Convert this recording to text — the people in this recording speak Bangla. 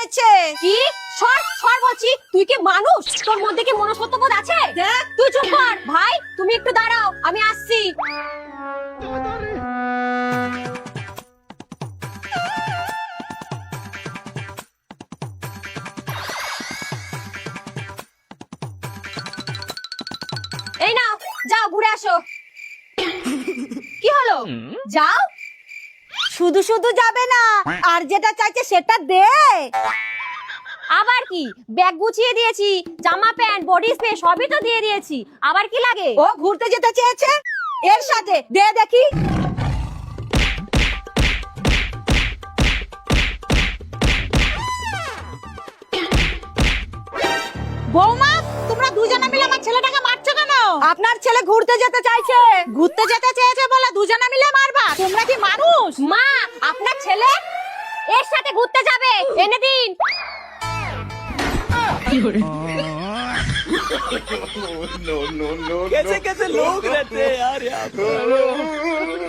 চাইছে। কি? সর সর বলছি। তুই কি মানুষ? তোর মধ্যে কি মনস্তত্ত্ববোধ আছে? দেখ। তুই চুপ কর। ভাই তুমি একটু দাঁড়াও, আমি আসছি। এই নাও, যাও ঘুরে আসো। কি হলো? যাও। শুধু শুধু যাবে না, আর যেটা চাইছে সেটা দে। আবার কি? ব্যাগ গুছিয়ে দিয়েছি, জামা প্যান্ট বডি স্প্রে সবই তো দিয়ে দিয়েছি, আবার কি লাগে? ও ঘুরতে যেতে চেয়েছে, এর সাথে দে দেখি। বৌমা, তোমরা দুজনে মিলে আমার ছেলেটাকে মারছো কেন? আপনার ছেলে ঘুরতে যেতে চাইছে। ঘুরতে যেতে চেয়েছে বলে দুজনে মিলে মারবা? তোমরা কি মানুষ? মা, আপনার ছেলে এর সাথে ঘুরতে যাবে, এনে দিন। कैसे कैसे लोग रहते हैं यार यहाँ पर।